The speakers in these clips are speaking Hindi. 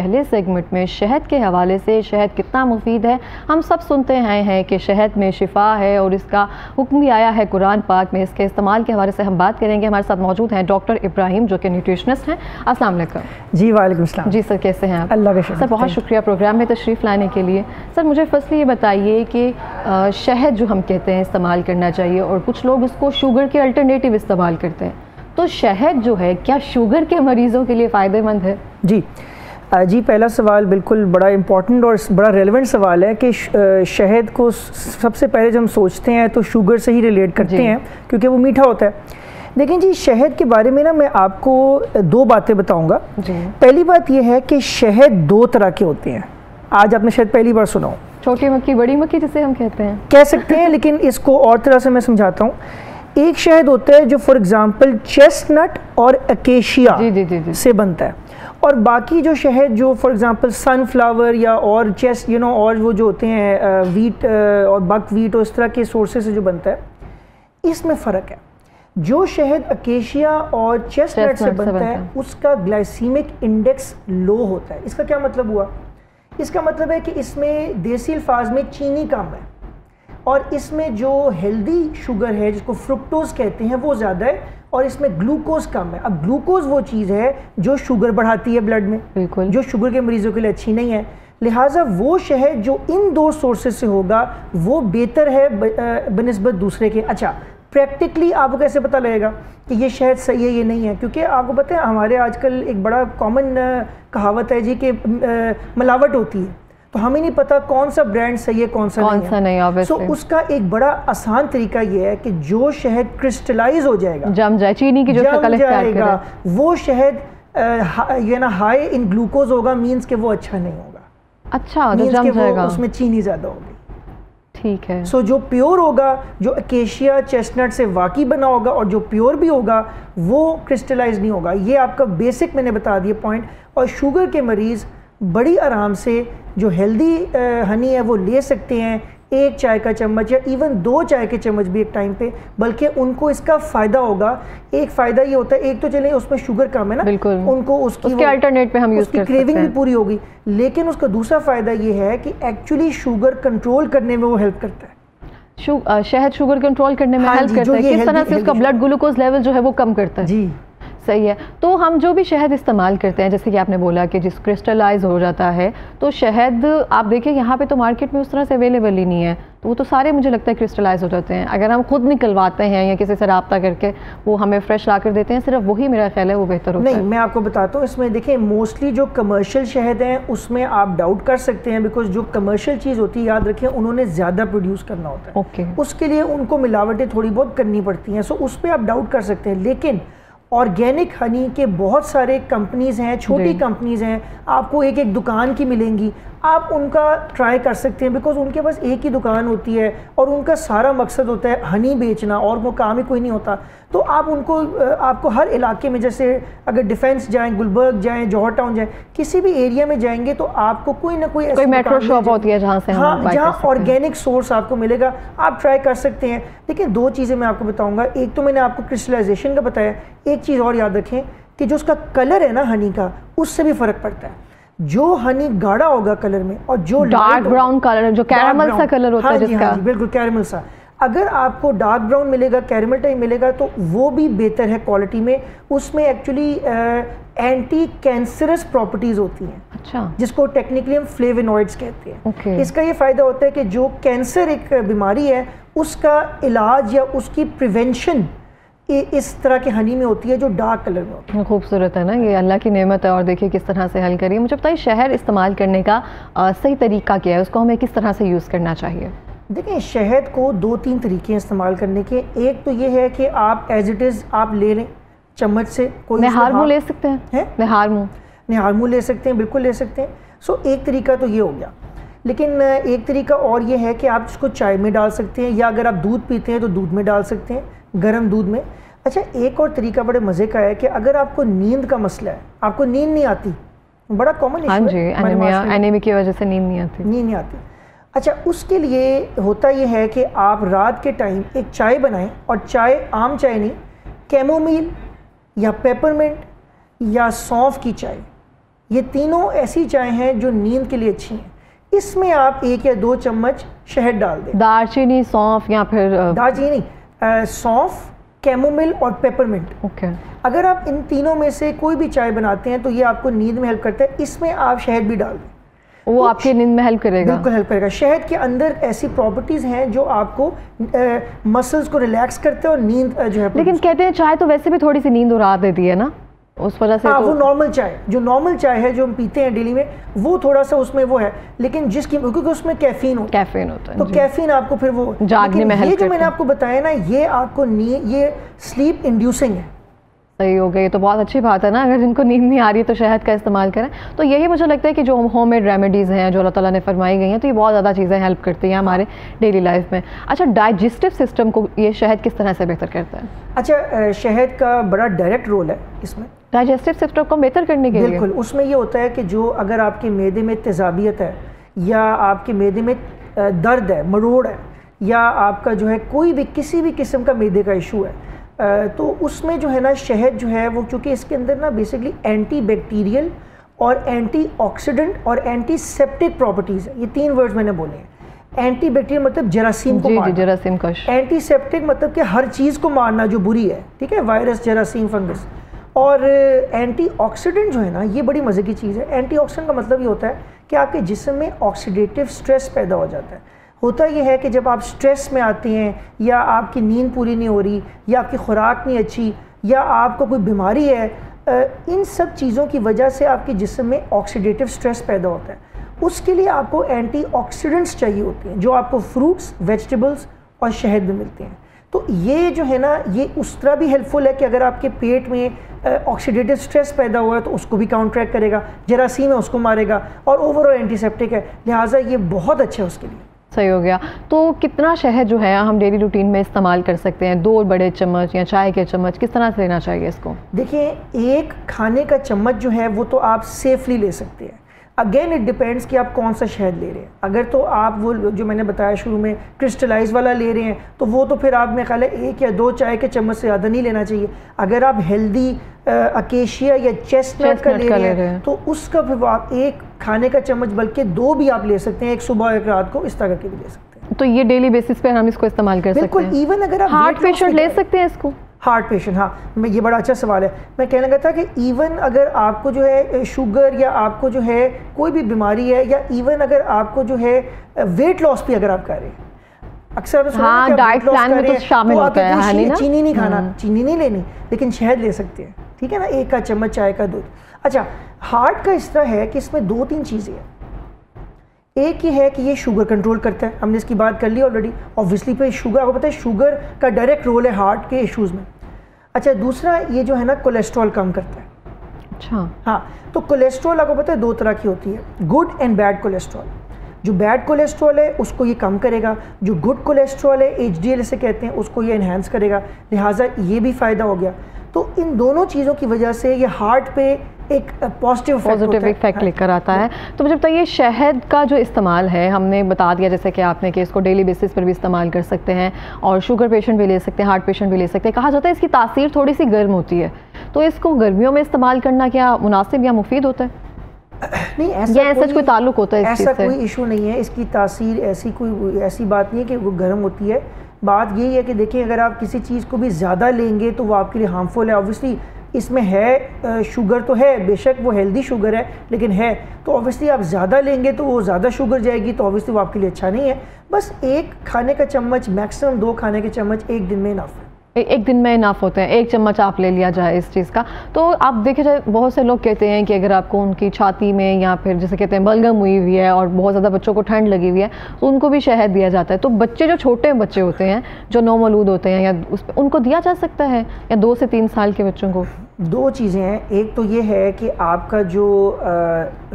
पहले सेगमेंट में शहद के हवाले से शहद कितना मुफीद है हम सब सुनते आए हैं कि शहद में शिफा है और इसका हुक्म भी आया है कुरान पाक में। इसके इस्तेमाल के हवाले से हम बात करेंगे। हमारे साथ मौजूद हैं डॉक्टर इब्राहिम जो कि न्यूट्रिशनिस्ट हैं। अस्सलाम वालेकुम। जी वालेकुम सलाम। जी सर, कैसे हैं आप? अल्लाह का शुक्र। सर बहुत शुक्रिया प्रोग्राम में तशरीफ़ लाने के लिए। सर मुझे फर्स्टली ये बताइए कि शहद जो हम कहते हैं इस्तेमाल करना चाहिए और कुछ लोग उसको शुगर के अल्टरनेटिव इस्तेमाल करते हैं, तो शहद जो है क्या शुगर के मरीज़ों के लिए फ़ायदेमंद है? जी, पहला सवाल बिल्कुल बड़ा इम्पॉर्टेंट और बड़ा रेलेवेंट सवाल है कि शहद को सबसे पहले जब हम सोचते हैं तो शुगर से ही रिलेट करते हैं क्योंकि वो मीठा होता है। लेकिन जी शहद के बारे में ना मैं आपको दो बातें बताऊंगा। पहली बात यह है कि शहद दो तरह के होते हैं। आज आपने शायद पहली बार सुना हो, छोटी मक्खी बड़ी मक्खी जिसे हम कहते हैं, कह सकते हैं, लेकिन इसको और तरह से मैं समझाता हूँ। एक शहद होता है जो फॉर एग्जांपल चेस्टनट और अकेशिया से बनता है, और बाकी जो शहद जो फॉर एग्जांपल सनफ्लावर या और और वो जो होते हैं वीट और बकवीट और इस तरह के सोर्सेज से जो बनता है, इसमें फ़र्क है। जो शहद अकेशिया और चेस्टनट से बनता है उसका ग्लाइसीमिक इंडेक्स लो होता है। इसका क्या मतलब हुआ? इसका मतलब है कि इसमें देसी अल्फाज में चीनी कम है और इसमें जो हेल्दी शुगर है जिसको फ्रुक्टोज कहते हैं वो ज़्यादा है और इसमें ग्लूकोज कम है। अब ग्लूकोज वो चीज़ है जो शुगर बढ़ाती है ब्लड में, बिल्कुल, जो शुगर के मरीज़ों के लिए अच्छी नहीं है। लिहाजा वो शहद जो इन दो सोर्सेज से होगा वो बेहतर है बनिस्बत दूसरे के। अच्छा, प्रैक्टिकली आपको कैसे पता लगेगा कि ये शहद सही है ये नहीं है? क्योंकि आपको पता है हमारे आजकल एक बड़ा कॉमन कहावत है जी कि मिलावट होती है, तो हमें नहीं पता कौन सा ब्रांड सही है कौन सा नहीं। सो उसका एक बड़ा आसान तरीका ये है कि जो शहद क्रिस्टलाइज हो जाएगा, जम जाए, चीनी की जो शक्ल जाएगा, वो शहद ये ना हाई इन ग्लूकोज होगा, मीन्स कि वो अच्छा नहीं होगा। अच्छा, तो जम जाएगा, उसमें चीनी ज़्यादा होगी। ठीक है। सो जो प्योर होगा, जो अकेशिया चेस्टनट से वाकई बना होगा और जो प्योर भी होगा वो क्रिस्टलाइज नहीं होगा। ये आपका बेसिक मैंने बता दिया पॉइंट। और शुगर के मरीज़ बड़ी आराम से जो हेल्दी हनी है वो ले सकते हैं, एक चाय का चम्मच या इवन 2 चाय के चम्मच भी एक टाइम पे, बल्कि उनको इसका फ़ायदा होगा। एक फ़ायदा ये होता है, एक तो चले उसमें शुगर कम है ना, बिल्कुल, उनको उसके अल्टरनेट पे हम यूज़ कर सकते हैं, क्रेविंग भी पूरी होगी। लेकिन उसका दूसरा फ़ायदा ये है कि एक्चुअली शुगर कंट्रोल करने में वो हेल्प करता है। शहद शुगर कंट्रोल करने में हेल्प करता है, किस तरह से उसका ब्लड ग्लूकोज लेवल जो है वो कम करता है। जी सही है। तो हम जो भी शहद इस्तेमाल करते हैं, जैसे कि आपने बोला कि जिस क्रिस्टलाइज हो जाता है, तो शहद आप देखिए यहाँ पे तो मार्केट में उस तरह से अवेलेबल ही नहीं है, तो वो तो सारे मुझे लगता है क्रिस्टलाइज हो जाते हैं। अगर हम खुद निकलवाते हैं या किसी से रब्ता करके वो हमें फ्रेश ला कर देते हैं, सिर्फ वही मेरा ख्याल है वो बेहतर होता है। नहीं, मैं आपको बताता हूँ, इसमें देखिए मोस्टली जो कमर्शियल शहद हैं उसमें आप डाउट कर सकते हैं, बिकॉज जो कमर्शियल चीज़ होती है, याद रखें, उन्होंने ज़्यादा प्रोड्यूस करना होता है। ओके, उसके लिए उनको मिलावटें थोड़ी बहुत करनी पड़ती हैं, सो उस पर आप डाउट कर सकते हैं। लेकिन ऑर्गेनिक हनी के बहुत सारे कंपनीज़ हैं, छोटी कंपनीज़ हैं, आपको एक एक दुकान की मिलेंगी, आप उनका ट्राई कर सकते हैं, बिकॉज उनके पास एक ही दुकान होती है और उनका सारा मकसद होता है हनी बेचना और वो काम ही कोई नहीं होता। तो आप उनको आपको हर इलाके में, जैसे अगर डिफेंस जाएं, गुलबर्ग जाएं, जौहर टाउन जाएं, किसी भी एरिया में जाएंगे तो आपको कोई ना कोई मेट्रो शॉप होती है जहाँ से, हाँ, जहाँ ऑर्गेनिक सोर्स आपको मिलेगा, आप ट्राई कर सकते हैं। लेकिन 2 चीज़ें मैं आपको बताऊँगा। एक तो मैंने आपको क्रिस्टलाइजेशन का बताया, एक चीज़ और याद रखें कि जो उसका कलर है ना हनी का, उससे भी फ़र्क पड़ता है। जो हनी गाढ़ा होगा कलर में और जो डार्क ब्राउन कलर, जो कैरमल सा कलर होता है जिसका, हाँ जी, बिल्कुल कैरमल सा, अगर आपको डार्क ब्राउन मिलेगा, कैरमल टाइप मिलेगा, तो वो भी बेहतर है क्वालिटी में। उसमें एक्चुअली एंटी कैंसरस प्रॉपर्टीज़ होती हैं, अच्छा, जिसको टेक्निकली हम फ्लेवोनॉइड्स कहते हैं। इसका ये फ़ायदा होता है कि जो कैंसर एक बीमारी है उसका इलाज या उसकी प्रिवेंशन इस तरह के हनी में होती है जो डार्क कलर में होती है। खूबसूरत है ना, ये अल्लाह की नेमत है। और देखिए किस तरह से हल करिए। मुझे बताइए शहद इस्तेमाल करने का सही तरीका क्या है, उसको हमें किस तरह से यूज़ करना चाहिए? देखिए शहद को 2-3 तरीके इस्तेमाल करने के। एक तो ये है कि आप एज इट इज़ आप ले लें चम्मच से, कोई निहार मुँह ले सकते हैं, निहार मुँह ले सकते हैं, बिल्कुल ले सकते हैं। सो एक तरीका तो ये हो गया। लेकिन एक तरीका और ये है कि आप इसको चाय में डाल सकते हैं, या अगर आप दूध पीते हैं तो दूध में डाल सकते हैं, गर्म दूध में। अच्छा, एक और तरीका बड़े मज़े का है कि अगर आपको नींद का मसला है, आपको नींद नहीं आती, बड़ा कॉमन इशू है, हाँ जी, एनीमिया की वजह से नींद नहीं आती। अच्छा, उसके लिए होता यह है कि आप रात के टाइम एक चाय बनाएं, और चाय आम चाय नहीं, कैमोमील या पेपरमिंट या सौंफ की चाय ये तीनों ऐसी चाय हैं जो नींद के लिए अच्छी हैं। इसमें आप 1 या 2 चम्मच शहद डाल दें। दालचीनी, सौंफ या फिर दालचीनी, सौंफ, कैमोमिल और पेपरमिंट। ओके। अगर आप इन तीनों में से कोई भी चाय बनाते हैं तो ये आपको नींद में हेल्प करता है। इसमें आप शहद भी डाल दें, वो तो आपकी नींद में हेल्प करेगा। बिल्कुल हेल्प करेगा। शहद के अंदर ऐसी प्रॉपर्टीज हैं जो आपको मसल्स को रिलैक्स करते हैं और नींद जो है। लेकिन कहते हैं चाय तो वैसे भी थोड़ी सी नींद उड़ा देती है ना, उस वजह से। हाँ, तो वो नॉर्मल चाय, जो नॉर्मल चाय है जो हम पीते हैं डेली में, वो थोड़ा सा उसमें वो है, लेकिन जिसकी क्योंकि उसमें कैफीन होता है, तो कैफीन आपको फिर वो जागने में हेल्प करता है। ये जो मैंने आपको बताया ना, ये आपको ये स्लीप इंड्यूसिंग है। सही हो गई, तो बहुत अच्छी बात है ना। अगर जिनको नींद नहीं आ रही है तो शहद का इस्तेमाल करें। तो यही मुझे लगता है कि जो होममेड रेमेडीज़ हैं जो अल्लाह ताला ने फरमाई गई हैं, तो ये बहुत ज़्यादा चीज़ें हेल्प करती हैं हमारे डेली लाइफ में। अच्छा, डाइजेस्टिव सिस्टम को ये शहद किस तरह से बेहतर करता है? अच्छा, शहद का बड़ा डायरेक्ट रोल है इसमें डाइजेस्टिव सिस्टम को बेहतर करने के लिए। बिल्कुल, उसमें ये होता है कि जो अगर आपके मैदे में तेज़ाबियत है या आपके मैदे में दर्द है, मरोड़ है, या आपका जो है कोई भी किसी भी किस्म का मैदे का इशू है, तो उसमें जो है ना शहद जो है वो, चूँकि इसके अंदर ना बेसिकली एंटी बैक्टीरियल और एंटी ऑक्सीडेंट और एंटीसेप्टिक प्रॉपर्टीज़ है। ये 3 वर्ड्स मैंने बोले हैं। एंटी बैक्टीरियल मतलब जरासीम को मारना, जरासीम कश। एंटीसेप्टिक मतलब कि हर चीज़ को मारना जो बुरी है, ठीक है, वायरस, जरासीम, फंगस। और एंटी ऑक्सीडेंट जो है ना, ये बड़ी मज़े की चीज़ है। एंटी ऑक्सीडेंट का मतलब ये होता है कि आपके जिस्म में ऑक्सीडेटिव स्ट्रेस पैदा हो जाता है। होता यह है कि जब आप स्ट्रेस में आते हैं, या आपकी नींद पूरी नहीं हो रही, या आपकी खुराक नहीं अच्छी, या आपको कोई बीमारी है, इन सब चीज़ों की वजह से आपके जिस्म में ऑक्सीडेटिव स्ट्रेस पैदा होता है। उसके लिए आपको एंटीऑक्सीडेंट्स चाहिए होते हैं, जो आपको फ्रूट्स, वेजिटेबल्स और शहद में मिलते हैं। तो ये जो है ना, ये उस तरह भी हेल्पफुल है कि अगर आपके पेट में ऑक्सीडेटिव स्ट्रेस पैदा हुआ है तो उसको भी काउंटरैक्ट करेगा, जरासीम है उसको मारेगा, और ओवरऑल एंटीसेप्टिक है, लिहाजा ये बहुत अच्छा है उसके लिए। सही हो गया। तो कितना शहद जो है हम डेली रूटीन में इस्तेमाल कर सकते हैं? 2 बड़े चम्मच या चाय के चम्मच, किस तरह से लेना चाहिए इसको? देखिए, 1 खाने का चम्मच जो है वो तो आप सेफली ले सकते हैं। अगेन इट डिपेंड्स कि आप कौन सा शहद ले रहे हैं। अगर तो आप वो जो मैंने बताया शुरू में क्रिस्टलाइज वाला ले रहे हैं, तो वो तो फिर आप में ख्याल है 1 या 2 चाय के चम्मच से ज़्यादा नहीं लेना चाहिए। अगर आप हेल्दी अकेशिया या चेस्टनट का ले रहे हैं तो उसका फिर आप 1 खाने का चम्मच, बल्कि 2 भी आप ले सकते हैं, 1 सुबह 1 रात को, इस तरह के भी ले सकते हैं। तो ये डेली बेसिस पे हम इसको इस्तेमाल कर सकते हैं। बिल्कुल, इवन अगर आप हार्ट पेशेंट ले सकते हैं इसको। हार्ट पेशेंट, हाँ, मैं ये बड़ा अच्छा सवाल है। मैं कहने लगा था कि इवन अगर आपको जो है शुगर, या आपको जो है कोई भी बीमारी है, या इवन अगर आपको जो है वेट लॉस भी अगर आप कर रहे हैं, अक्सर हाँ, डाइट प्लान में तो शामिल होता है ना, चीनी नहीं खाना, चीनी नहीं लेनी, लेकिन शहद ले सकते हैं, ठीक है ना, 1 का चम्मच चाय का, दूध। अच्छा, हार्ट का इस तरह है कि इसमें 2-3 चीज़ें हैं। एक ये है कि ये शुगर कंट्रोल करता है, हमने इसकी बात कर ली ऑलरेडी। ऑब्वियसली पे शुगर, आपको पता है शुगर का डायरेक्ट रोल है हार्ट के इश्यूज़ में। अच्छा, दूसरा ये जो है ना कोलेस्ट्रॉल कम करता है। अच्छा, हाँ, तो कोलेस्ट्रॉल आपको पता है 2 तरह की होती है, गुड एंड बैड कोलेस्ट्रॉल। जो बैड कोलेस्ट्रॉल है उसको ये कम करेगा, जो गुड कोलेस्ट्रॉल है, HDL इसे कहते हैं, उसको ये इन्हांस करेगा, लिहाजा ये भी फ़ायदा हो गया। तो इन दोनों चीज़ों की वजह से ये हार्ट पे एक पॉजिटिव इफेक्ट लेकर आता है। तो मुझे बताइए, शहद का जो इस्तेमाल है, हमने बता दिया जैसे कि आपने कि इसको डेली बेसिस पर भी इस्तेमाल कर सकते हैं, और शुगर पेशेंट भी ले सकते हैं, हार्ट पेशेंट भी ले सकते हैं। कहा जाता है इसकी तासीर थोड़ी सी गर्म होती है, तो इसको गर्मियों में इस्तेमाल करना क्या मुनासिब या मुफीद होता है? नहीं, ऐसा कोई ताल्लुक होता है? ऐसा कोई इशू नहीं है। इसकी तासीर ऐसी बात नहीं है कि वो गर्म होती है। बात यही है कि देखिए, अगर आप किसी चीज़ को भी ज़्यादा लेंगे तो वो आपके लिए हार्मफुल है। ऑब्वियसली इसमें है शुगर तो है, बेशक वो हेल्दी शुगर है, लेकिन है तो ऑब्वियसली आप ज़्यादा लेंगे तो वो ज़्यादा शुगर जाएगी, तो ऑब्वियसली वो आपके लिए अच्छा नहीं है। बस 1 खाने का चम्मच, मैक्सिमम 2 खाने के चम्मच 1 दिन में इनफ है। 1 दिन में इनफ होते हैं, 1 चम्मच आप ले लिया जाए इस चीज़ का। तो आप देखे जाए, बहुत से लोग कहते हैं कि अगर आपको उनकी छाती में या फिर जैसे कहते हैं बलगम हुई हुई है और बहुत ज़्यादा बच्चों को ठंड लगी हुई है, तो उनको भी शहद दिया जाता है। तो बच्चे जो छोटे बच्चे होते हैं, जो नौमौलूद होते हैं, या उनको दिया जा सकता है, या 2 से 3 साल के बच्चों को? 2 चीज़ें हैं। एक तो ये है कि आपका जो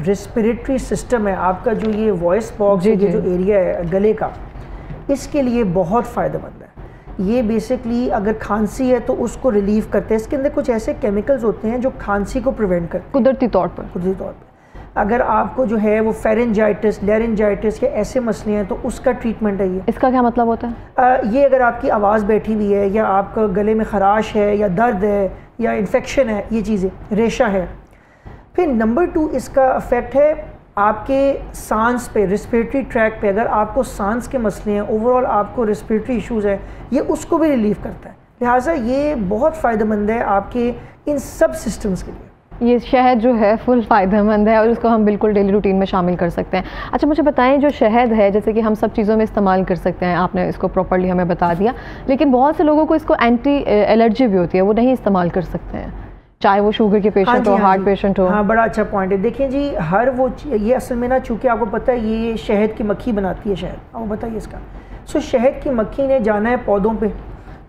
रेस्पिरेटरी सिस्टम है, आपका जो ये वॉइस बॉक्स जो एरिया है गले का, इसके लिए बहुत फ़ायदेमंद है। ये बेसिकली अगर खांसी है तो उसको रिलीव करते हैं। इसके अंदर कुछ ऐसे केमिकल्स होते हैं जो खांसी को प्रिवेंट करते हैं कुदरती तौर पर। अगर आपको जो है वो फेरेंजाइटिस, लैरिंजाइटिस या ऐसे मसले हैं तो उसका ट्रीटमेंट है ये। इसका क्या मतलब होता है? ये अगर आपकी आवाज़ बैठी हुई है, या आपका गले में ख़राश है, या दर्द है, या इन्फेक्शन है, ये चीज़ें, रेशा है, फिर नंबर 2 इसका इफेक्ट है आपके सांस पे, रेस्पिरेटरी ट्रैक पे। अगर आपको सांस के मसले हैं, ओवरऑल आपको रेस्पिरेटरी इश्यूज़ है, ये उसको भी रिलीव करता है। लिहाजा ये बहुत फ़ायदेमंद है आपके इन सब सिस्टम्स के लिए। ये शहद जो है फुल फ़ायदेमंद है और इसको हम बिल्कुल डेली रूटीन में शामिल कर सकते हैं। अच्छा मुझे बताएं, जो शहद है जैसे कि हम सब चीज़ों में इस्तेमाल कर सकते हैं, आपने इसको प्रॉपर्ली हमें बता दिया, लेकिन बहुत से लोगों को इसको एंटी एलर्जी भी होती है, वो नहीं इस्तेमाल कर सकते हैं, चाहे वो शुगर के पेशेंट हो, हार्ट पेशेंट हो। हाँ, बड़ा अच्छा पॉइंट है। देखिए जी, हर वो ये असल में ना, चूँकि आपको पता है ये शहद की मक्खी बनाती है शहद, आपको बताइए इसका। सो शहद की मक्खी ने जाना है पौधों पे,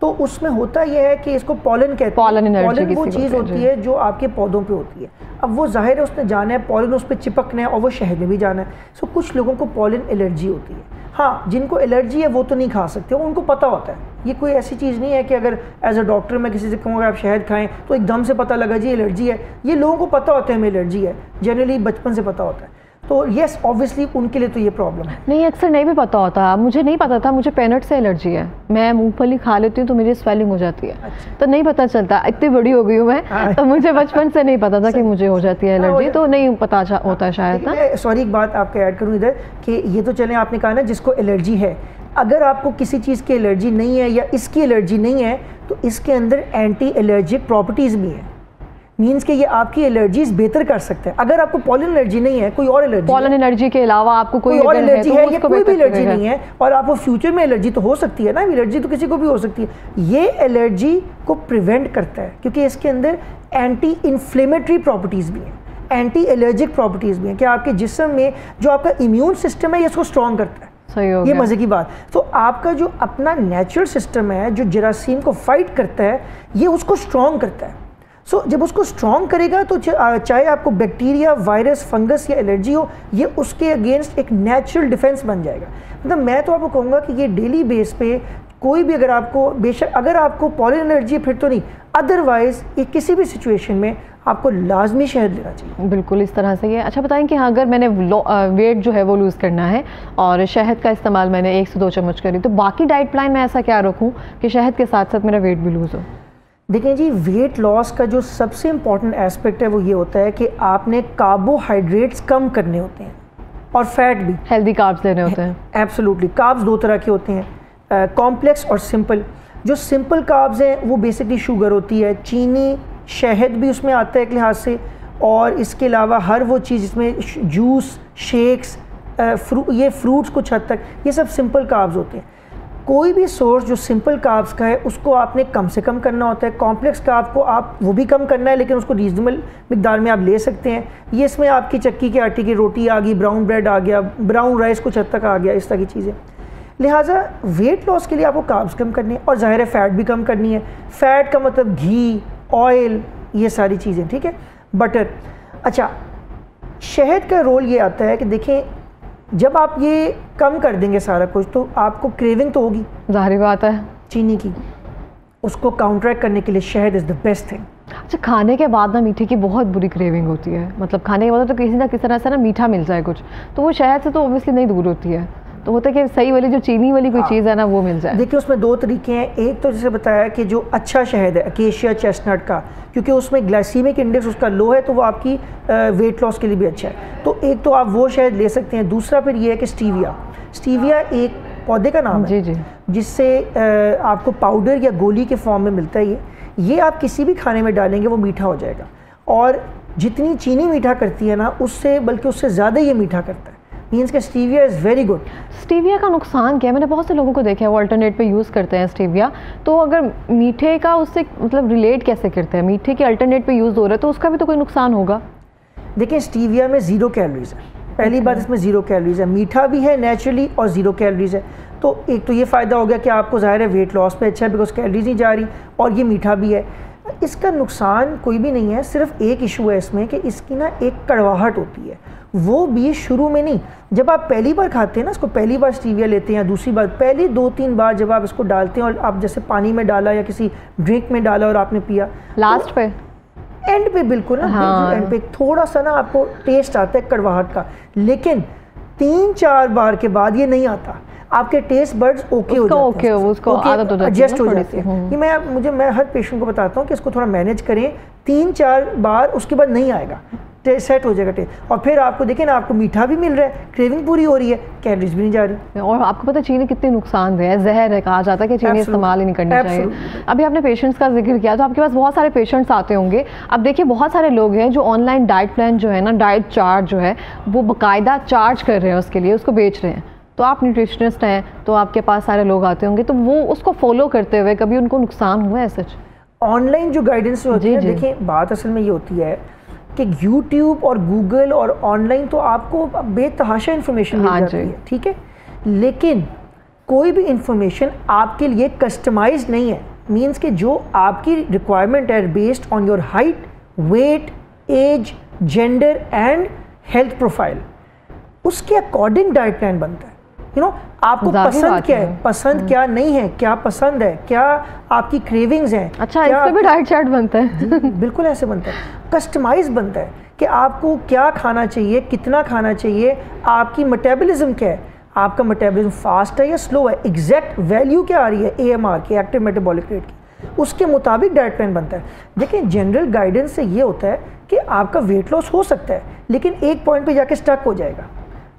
तो उसमें होता यह है कि इसको पॉलन कहते हैं। पॉलन वो चीज़ होती है जो आपके पौधों पे होती है। अब वो जाहिर है उसने जाना है, पॉलन उस पर चिपकना है और वो शहद में भी जाना है। सो कुछ लोगों को पॉलन एलर्जी होती है। हाँ, जिनको एलर्जी है वो तो नहीं खा सकते, उनको पता होता है। ये कोई ऐसी चीज़ नहीं है कि अगर एज अ डॉक्टर मैं किसी से कहूँगा आप शहद खाएं तो एकदम से पता लगा जी एलर्जी है। ये लोगों को पता होता है हमें एलर्जी है, जनरली बचपन से पता होता है। तो यस, ऑब्वियसली उनके लिए तो ये प्रॉब्लम है। नहीं, अक्सर नहीं भी पता होता। मुझे नहीं पता था, मुझे पेनट से एलर्जी है। मैं मूंगफली खा लेती हूँ तो मेरी स्वेलिंग हो जाती है। अच्छा। तो नहीं पता चलता, इतनी बड़ी हो गई हूँ मैं, तो मुझे बचपन से नहीं पता था कि मुझे हो जाती है एलर्जी, तो नहीं पता होता शायद ना। सॉरी, एक बात आपको ऐड करूँ इधर कि ये तो चले आपने कहा ना जिसको एलर्जी है, अगर आपको किसी चीज़ की एलर्जी नहीं है या इसकी एलर्जी नहीं है तो इसके अंदर एंटी एलर्जिक प्रॉपर्टीज़ भी हैं। मीन्स कि ये आपकी एलर्जीज बेहतर कर सकते हैं। अगर आपको पॉलन एलर्जी नहीं है, कोई और एलर्जी, पॉलन एलर्जी के अलावा आपको कोई और एलर्जी है या कोई भी एलर्जी नहीं है और आपको फ्यूचर में एलर्जी तो हो सकती है ना, एलर्जी तो किसी को भी हो सकती है। ये एलर्जी को प्रिवेंट करता है क्योंकि इसके अंदर एंटी इन्फ्लेमेटरी प्रॉपर्टीज़ भी हैं, एंटी एलर्जिक प्रॉपर्टीज़ भी हैं कि आपके जिस्म में जो आपका इम्यून सिस्टम है ये इसको स्ट्रॉन्ग करता है। ये मज़े की बात। तो आपका जो अपना नेचुरल सिस्टम है जो जरासीम को फाइट करता है, ये उसको स्ट्रॉन्ग करता है। सो जब उसको स्ट्रॉन्ग करेगा तो चाहे आपको बैक्टीरिया, वायरस, फंगस या एलर्जी हो, ये उसके अगेंस्ट एक नेचुरल डिफेंस बन जाएगा। मतलब मैं तो आपको कहूँगा कि ये डेली बेस पे कोई भी, अगर आपको बेशक अगर आपको पॉलन एलर्जी है फिर तो नहीं, अदरवाइज ये किसी भी सिचुएशन में आपको लाजमी शहद लेना चाहिए। बिल्कुल इस तरह से। ये अच्छा बताएं कि हाँ, अगर मैंने वेट जो है वो लूज़ करना है और शहद का इस्तेमाल मैंने 1 से 2 चम्मच करी, तो बाकी डाइट प्लान में ऐसा क्या रखूँ कि शहद के साथ साथ मेरा वेट भी लूज़ हो? देखें जी, वेट लॉस का जो सबसे इम्पॉर्टेंट एस्पेक्ट है वो ये होता है कि आपने कार्बोहाइड्रेट्स कम करने होते हैं और फैट भी, हेल्दी कार्ब्स लेने होते हैं। एब्सोल्युटली। कार्ब्स 2 तरह के होते हैं, कॉम्प्लेक्स और सिंपल। जो सिंपल कार्ब्स हैं वो बेसिकली शुगर होती है, चीनी, शहद भी उसमें आता है एक लिहाज से, और इसके अलावा हर वो चीज़ इसमें जूस, शेक्स, ये फ्रूट्स कुछ हद तक, ये सब सिंपल कार्ब्स होते हैं। कोई भी सोर्स जो सिंपल कार्ब्स का है उसको आपने कम से कम करना होता है। कॉम्प्लेक्स कार्ब को आप वो भी कम करना है लेकिन उसको रीजनेबल मिकदार में आप ले सकते हैं। ये इसमें आपकी चक्की के आटे की रोटी आ गई, ब्राउन ब्रेड आ गया, ब्राउन राइस कुछ हद तक आ गया, इस तरह की चीज़ें। लिहाजा वेट लॉस के लिए आपको कार्ब्स कम करनी है और ज़ाहिर है फ़ैट भी कम करनी है। फ़ैट का मतलब घी, ऑयल, ये सारी चीज़ें, ठीक है, बटर। अच्छा, शहद का रोल ये आता है कि देखें, जब आप ये कम कर देंगे सारा कुछ तो आपको क्रेविंग तो होगी, ज़ाहिर बात है, चीनी की। उसको काउंटरैक्ट करने के लिए शहद इज़ द बेस्ट थिंग। अच्छा, खाने के बाद ना मीठे की बहुत बुरी क्रेविंग होती है, मतलब खाने के बाद तो किसी ना किसी तरह से ना मीठा मिल जाए कुछ, तो वो शहद से तो ऑब्वियसली नहीं दूर होती है। तो होता है कि सही वाली जो चीनी वाली कोई चीज़ है ना वो मिल जाए। देखिए, उसमें 2 तरीके हैं। एक तो जैसे बताया कि जो अच्छा शहद है अकेशिया चेस्टनट का, क्योंकि उसमें ग्लाइसीमिक इंडेक्स उसका लो है तो वो आपकी वेट लॉस के लिए भी अच्छा है, तो एक तो आप वो शहद ले सकते हैं। दूसरा फिर ये है कि स्टीविया एक पौधे का नाम है, जिससे आपको पाउडर या गोली के फॉर्म में मिलता है। ये आप किसी भी खाने में डालेंगे वो मीठा हो जाएगा, और जितनी चीनी मीठा करती है ना उससे, बल्कि उससे ज़्यादा ये मीठा करता है। मीन्स के stevia is very good. Stevia का नुकसान क्या है? मैंने बहुत से लोगों को देखा है वो अल्टरनेट पे यूज़ करते हैं स्टीविया, तो अगर मीठे का उससे मतलब रिलेट कैसे करते हैं? मीठे के अल्टरनेट पे यूज़ हो रहा है तो उसका भी तो कोई नुकसान होगा। देखिए, स्टीविया में 0 कैलोरीज है। पहली बात, इसमें 0 कैलोरीज है, मीठा भी है नेचुरली और 0 कैलोरीज है। तो एक तो ये फ़ायदा हो गया कि आपको ज़ाहिर है वेट लॉस पे अच्छा है बिकॉज कैलोरीज नहीं जा रही, और ये मीठा भी है। इसका नुकसान कोई भी नहीं है, सिर्फ एक इशू है इसमें कि इसकी ना एक कड़वाहट होती है, वो भी शुरू में नहीं। जब आप पहली बार खाते हैं ना इसको, पहली बार स्टीविया लेते हैं या दूसरी बार, पहली 2-3 बार जब आप इसको डालते हैं और आप जैसे पानी में डाला या किसी ड्रिंक में डाला और आपने पिया, लास्ट पे एंड पे बिल्कुल ना, हाँ। एंड पे थोड़ा सा ना आपको टेस्ट आता है कड़वाहट का, लेकिन 3-4 बार के बाद ये नहीं आता। आपके टेस्ट बर्ड्स ओके हो जाते हैं, उसको आदत हो जाती है, एडजस्ट हो जाती है। ये मैं हर पेशेंट को बताता हूँ कि इसको थोड़ा मैनेज करें, 3-4 बार उसके बाद नहीं आएगा। सेट हो जाएगा टेस्ट। और फिर आपको देखें ना, आपको मीठा भी मिल रहा है, क्रेविंग पूरी हो रही है, कैलोरीज भी नहीं जा रही। और आपको पता है चीनी कितनी नुकसानदेह है, जहर है, कहा जाता है कि चीनी इस्तेमाल ही नहीं करनी चाहिए। अभी आपने पेशेंट्स का जिक्र किया, तो आपके पास बहुत सारे पेशेंट्स आते होंगे। अब देखिए बहुत सारे लोग हैं जो ऑनलाइन डाइट प्लान जो है ना, डाइट चार्ट जो है वो बाकायदा चार्ज कर रहे हैं, उसके लिए उसको बेच रहे हैं। तो आप न्यूट्रिशनिस्ट हैं, तो आपके पास सारे लोग आते होंगे, तो वो उसको फॉलो करते हुए कभी उनको नुकसान हुआ है सच? ऑनलाइन जो गाइडेंस होती है, देखिए बात असल में ये होती है कि यूट्यूब और गूगल और ऑनलाइन तो आपको बेतहाशा इन्फॉर्मेशन मिल जाती है, ठीक है, लेकिन कोई भी इंफॉर्मेशन आपके लिए कस्टमाइज नहीं है। मीन्स कि जो आपकी रिक्वायरमेंट है based on your height, weight, age, gender and health profile, उसके अकॉर्डिंग डाइट प्लान बनता है। यू नो, आपको पसंद क्या है, पसंद क्या नहीं है, क्या पसंद है, क्या आपकी क्रेविंग्स हैं। अच्छा, इस पे भी डाइट चार्ट बनता है? बिल्कुल ऐसे बनता है, कस्टमाइज बनता है कि आपको क्या खाना चाहिए, कितना खाना चाहिए, आपकी मेटाबॉलिज्म क्या है, आपका मेटाबॉलिज्म फास्ट है या स्लो है, एग्जैक्ट वैल्यू क्या आ रही है AMR की, एक्टिव मेटाबॉलिक रेट की, उसके मुताबिक डाइट प्लान बनता है। देखिए जनरल गाइडेंस से ये होता है कि आपका वेट लॉस हो सकता है, लेकिन एक पॉइंट पे जाके स्टक हो जाएगा।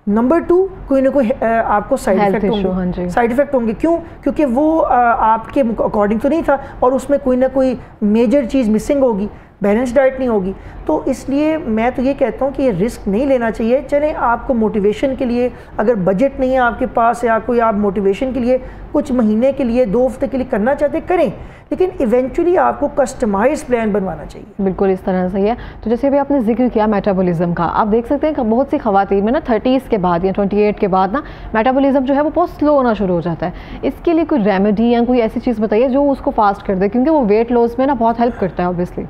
नंबर 2, कोई ना कोई आपको साइड इफेक्ट होंगे। साइड इफेक्ट होंगे क्यों? क्योंकि वो आपके अकॉर्डिंग तो नहीं था और उसमें कोई ना कोई मेजर चीज़ मिसिंग होगी, बैलेंस डाइट नहीं होगी। तो इसलिए मैं तो ये कहता हूँ कि ये रिस्क नहीं लेना चाहिए। चलें, आपको मोटिवेशन के लिए अगर बजट नहीं है आपके पास, या कोई आप मोटिवेशन के लिए कुछ महीने के लिए, 2 हफ्ते के लिए करना चाहते करें, लेकिन इवेंचुअली आपको कस्टमाइज प्लान बनवाना चाहिए। बिल्कुल इस तरह से ही है। तो जैसे भी आपने जिक्र किया मेटाबॉलिज्म का, आप देख सकते हैं कि बहुत सी खवातीन में ना 30s के बाद या 28 के बाद ना मेटाबॉलिज्म जो है वो बहुत स्लो होना शुरू हो जाता है। इसके लिए कोई रेमेडी या कोई ऐसी चीज़ बताइए जो उसको फास्ट कर दे, क्योंकि वो वेट लॉस में ना बहुत हेल्प करता है ऑब्वियसली।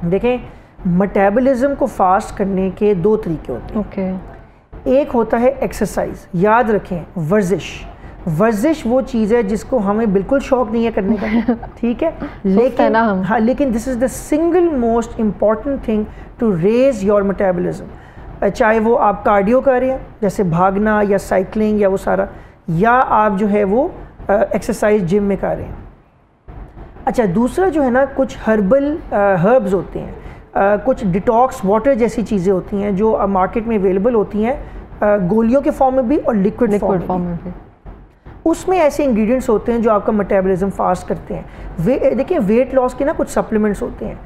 देखें, मेटाबॉलिज्म को फास्ट करने के 2 तरीके होते हैं। एक होता है एक्सरसाइज, याद रखें वर्जिश। वर्जिश वो चीज़ है जिसको हमें बिल्कुल शौक नहीं है करने का, ठीक है, लेकिन हाँ, लेकिन this is the single most important thing to raise your metabolism. चाहे वो आप कार्डियो कर रहे हैं जैसे भागना या साइकिलिंग या वो सारा, या आप जो है वो एक्सरसाइज जिम में कर रहे हैं। अच्छा, दूसरा जो है ना, कुछ हर्बल हर्ब्स होते हैं, कुछ डिटॉक्स वाटर जैसी चीज़ें होती हैं जो मार्केट में अवेलेबल होती हैं, गोलियों के फॉर्म में भी और लिक्विड फॉर्म में भी। उसमें ऐसे इंग्रेडिएंट्स होते हैं जो आपका मेटाबॉलिज्म फास्ट करते हैं। देखिए वेट लॉस के ना कुछ सप्लीमेंट्स होते हैं,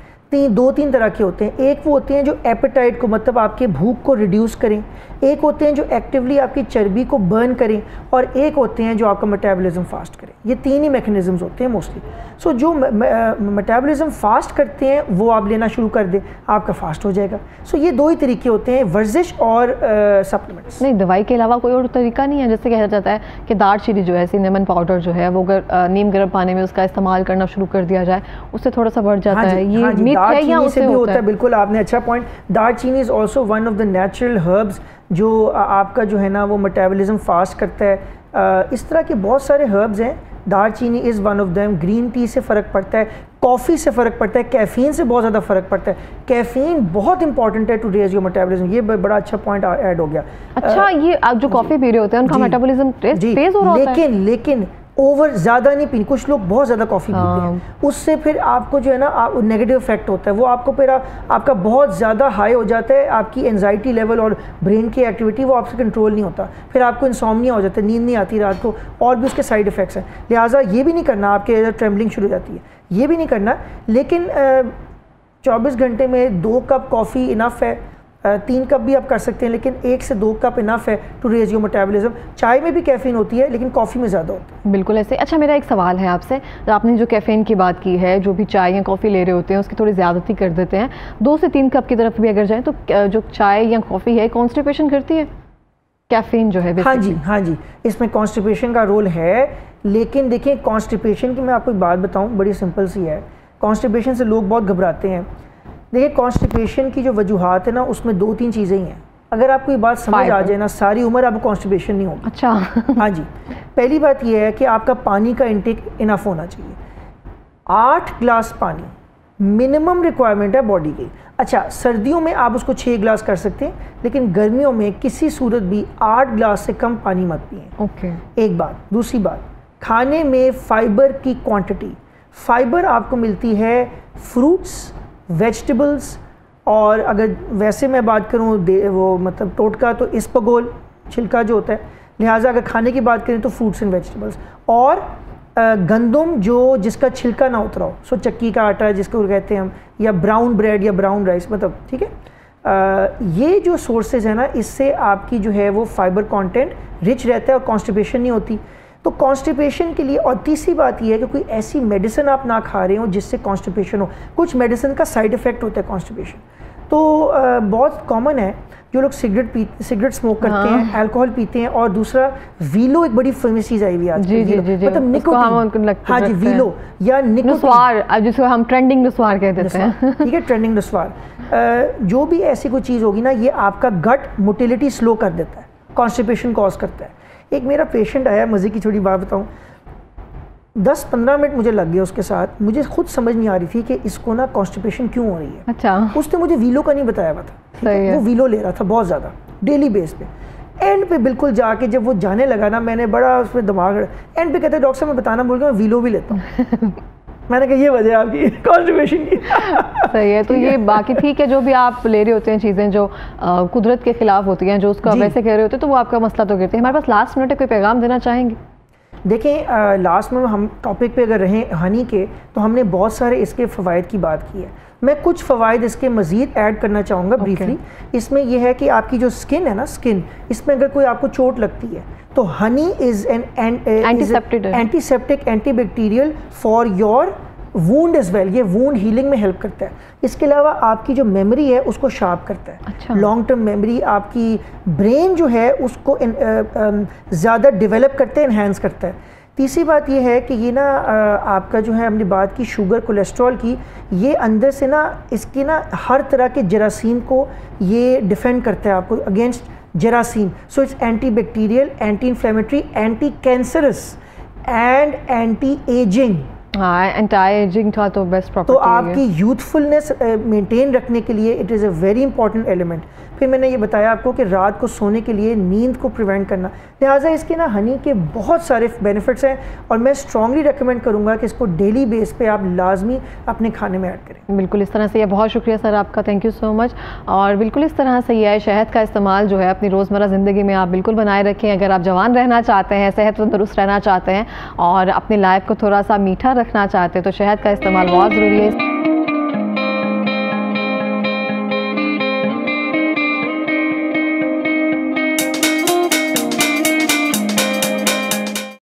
2-3 तरह के होते हैं। एक वो होते हैं जो एपेटाइट को, मतलब आपके भूख को रिड्यूस करें, एक होते हैं जो एक्टिवली आपकी चर्बी को बर्न करें, और एक होते हैं जो आपका मेटाबॉलिज्म फास्ट करें। ये 3 ही मैकेनिज्म्स होते हैं मोस्टली। सो जो मेटाबॉलिज्म फास्ट करते हैं वो आप लेना शुरू कर दें, आपका फास्ट हो जाएगा। सो ये 2 ही तरीके होते हैं, वर्जिश और सप्लीमेंट्स। नहीं, दवाई के अलावा कोई और तरीका नहीं है? जैसे कहा जाता है कि दालचीनी जो है, सिनेमन पाउडर जो है, वो अगर नीम गर्म पानी में उसका इस्तेमाल करना शुरू कर दिया जाए उससे थोड़ा सा बढ़ जाता है। ये मिथ है या उससे भी होता है? बिल्कुल, आपने अच्छा पॉइंट। दालचीनी is also one of the natural herbs जो आपका जो है ना वो मेटाबॉलिज्म फास्ट करता है। इस तरह के बहुत सारे हर्ब्स हैं, दालचीनी is one of them. Green tea से फ़र्क पड़ता है, कॉफ़ी से फ़र्क पड़ता है, कैफ़ीन से बहुत ज़्यादा फ़र्क पड़ता है। कैफ़ीन बहुत इंपॉर्टेंट है टू रेज योर मेटाबॉलिज्म। ये बड़ा अच्छा पॉइंट ऐड हो गया। अच्छा, ये आप जो कॉफ़ी पी रहे होते हैं उनका मेटाबॉलिज्म तेज़ हो रहा होता है? लेकिन ओवर ज़्यादा नहीं पीनी। कुछ लोग बहुत ज़्यादा कॉफ़ी पीते हैं, उससे फिर आपको जो है ना नेगेटिव इफेक्ट होता है। वो आपको फिर आपका बहुत ज़्यादा हाई हो जाता है, आपकी एंजाइटी लेवल और ब्रेन की एक्टिविटी वो आपसे कंट्रोल नहीं होता, फिर आपको इंसोम्निया हो जाता है, नींद नहीं आती रात को, और भी उसके साइड इफ़ेक्ट्स हैं। लिहाजा ये भी नहीं करना, आपके ट्रेम्बलिंग शुरू हो जाती है, ये भी नहीं करना। लेकिन 24 घंटे में 2 कप कॉफ़ी इनफ है, 3 कप भी आप कर सकते हैं, लेकिन 1 से 2 कप इनफ है टू रेज योर मेटाबॉलिज्म। चाय में भी कैफीन होती है, लेकिन कॉफ़ी में ज़्यादा होती है। बिल्कुल ऐसे। अच्छा, मेरा एक सवाल है आपसे, आपने जो कैफीन की बात की है, जो भी चाय या कॉफ़ी ले रहे होते हैं उसकी थोड़ी ज़्यादती कर देते हैं, 2 से 3 कप की तरफ भी अगर जाए तो जो चाय या कॉफ़ी है कॉन्स्टिपेशन करती है कैफीन जो है? हाँ जी, इसमें कॉन्स्टिपेशन का रोल है। लेकिन देखिए, कॉन्स्टिपेशन की मैं आपको एक बात बताऊँ, बड़ी सिंपल सी है। कॉन्स्टिपेशन से लोग बहुत घबराते हैं। देखिए, कॉन्स्टिपेशन की जो वजूहात है ना, उसमें 2-3 चीज़ें ही हैं। अगर आपको ये बात समझ आ जाए ना, सारी उम्र आपको कॉन्स्टिपेशन नहीं होगी। अच्छा। हाँ जी, पहली बात ये है कि आपका पानी का इंटेक इनफ होना चाहिए। 8 ग्लास पानी मिनिमम रिक्वायरमेंट है बॉडी की। अच्छा, सर्दियों में आप उसको 6 ग्लास कर सकते हैं, लेकिन गर्मियों में किसी सूरत भी 8 ग्लास से कम पानी मत पिएं। ओके। एक बात। दूसरी बात, खाने में फाइबर की क्वांटिटी। फाइबर आपको मिलती है फ्रूट्स, वेजिटेबल्स, और अगर वैसे मैं बात करूँ वो मतलब टोटका, तो इस्पगोल छिलका जो होता है। लिहाजा अगर खाने की बात करें तो फ्रूट्स एंड वेजिटेबल्स, और गंदम जो जिसका छिलका ना उतरा हो, सो चक्की का आटा जिसको कहते हैं हम, या ब्राउन ब्रेड या ब्राउन राइस, मतलब ठीक है। ये जो सोर्सेज है ना, इससे आपकी जो है वो फाइबर कंटेंट रिच रहता है और कॉन्स्टिपेशन नहीं होती। तो कॉन्स्टिपेशन के लिए, और तीसरी बात ये है कि कोई ऐसी मेडिसिन आप ना खा रहे हो जिससे कॉन्स्टिपेशन हो। कुछ मेडिसिन का साइड इफ़ेक्ट होता है कॉन्स्टिपेशन, तो बहुत कॉमन है जो लोग सिगरेट स्मोक करते हैं, अल्कोहल पीते हैं, और दूसरा वीलो एक बड़ी फेमस चीज़ आई हुई आज, मतलब निकोटीन। हाँ जी, वीलो या निकोटीन, जिसको हम ट्रेंडिंग नस्वार कह देते हैं। ठीक है, ट्रेंडिंग नस्वार। जो भी ऐसी कोई चीज़ होगी ना, ये आपका गट मोटिलिटी स्लो कर देता है, कॉन्स्टिपेशन कॉज करता है। एक मेरा पेशेंट आया, मज़े की छोटी बात बताऊँ, 10-15 मिनट मुझे लग गया उसके साथ, मुझे खुद समझ नहीं आ रही थी कि इसको ना कॉन्स्टिपेशन क्यों हो रही है। अच्छा। उसने मुझे वीलो का नहीं बताया था, वो वीलो ले रहा था बहुत ज़्यादा डेली बेस पे। एंड पे बिल्कुल जाके जब वो जाने लगा ना, मैंने बड़ा उसमें दिमाग, एंड पे कहते डॉक्टर साहब मैं बताना भूल गया, मैं वीलो भी लेता हूँ। मैंने कहा ये वजह आपकी कॉन्स्टिपेशन की। सही है। तो ये बाकी ठीक है, जो भी आप ले रहे होते हैं चीज़ें जो कुदरत के खिलाफ होती हैं, जो उसका वैसे कह रहे होते हैं, तो वो आपका मसला तो गिरते हैं। हमारे पास लास्ट मिनट है, कोई पैगाम देना चाहेंगे? देखें, लास्ट में हम टॉपिक पे अगर रहें हनी के, तो हमने बहुत सारे इसके फ़वाइद की बात की है। मैं कुछ फ़वाइद इसके मज़ीद ऐड करना चाहूँगा ब्रीफली। इसमें यह है कि आपकी जो स्किन है ना, स्किन, इसमें अगर कोई आपको चोट लगती है तो honey is an antiseptic, antibacterial for your wound as well. ये वूंड हीलिंग में हेल्प करता है। इसके अलावा आपकी जो मेमोरी है उसको शार्प करता है। अच्छा। लॉन्ग टर्म मेमोरी, आपकी ब्रेन जो है उसको ज़्यादा डेवलप करता है, इन्हेंस करता है। तीसरी बात ये है कि ये ना आपका जो है, हमने बात की शुगर कोलेस्ट्रॉल की, ये अंदर से ना इसकी ना हर तरह के जरासीम को ये डिफेंड करता है आपको अगेंस्ट जरासीम। So it's anti bacterial, anti inflammatory, anti cancerous and anti ageing. हाँ, एंटी एजिंग था तो बेस्ट प्रॉपर्टी। तो आपकी यूथफुलनेस मेंटेन रखने के लिए it is a very important element. फिर मैंने ये बताया आपको कि रात को सोने के लिए नींद को प्रिवेंट करना, लिहाजा इसके ना हनी के बहुत सारे बेनिफिट्स हैं, और मैं स्ट्रांगली रेकमेंड करूँगा कि इसको डेली बेस पे आप लाजमी अपने खाने में ऐड करें। बिल्कुल इस तरह से। ये बहुत शुक्रिया सर आपका, थैंक यू सो मच। और बिल्कुल इस तरह से ये है, शहद का इस्तेमाल जो है अपनी रोज़मर्रा ज़िंदगी में आप बिल्कुल बनाए रखें। अगर आप जवान रहना चाहते हैं, सेहत तंदुरुस्त रहना चाहते हैं और अपनी लाइफ को थोड़ा सा मीठा रखना चाहते हैं, तो शहद का इस्तेमाल बहुत ज़रूरी है।